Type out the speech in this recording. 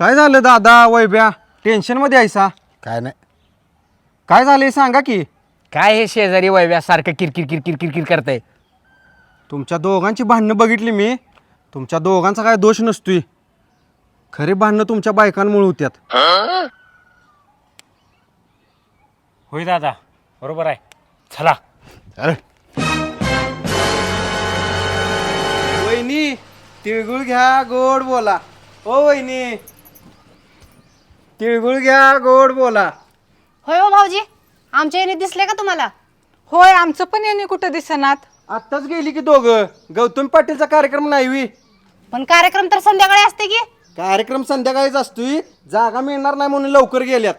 काय झालं दादा वैब्या टेन्शनमध्ये आहेसा? काय नाही. काय झालंय सांगा की. काय हे शेजारी वैव्यासारखं किरकिर किरकिर किरकिर करतंय? तुमच्या दोघांची भांडणं बघितली मी. तुमच्या दोघांचा काय दोष नसतोय. खरे भांडणं तुमच्या बायकांमुळे होत्यात. होय दादा, बरोबर आहे. चला. अरे वहिनी तिळगुळ घ्या गोड बोला. ओ वहिनी तिळगुळ घ्या गोड बोला. होय हो भाऊजी, आमच्या येणे दिसले का तुम्हाला? होय, आमचं पण यांनी कुठं दिसनात. आत्ताच गेली की दोघं. गौतम पाटीलचा कार्यक्रम नाही वी. पण कार्यक्रम तर संध्याकाळी असते की. कार्यक्रम संध्याकाळीच असतोय. जागा मिळणार नाही म्हणून लवकर गेल्यात.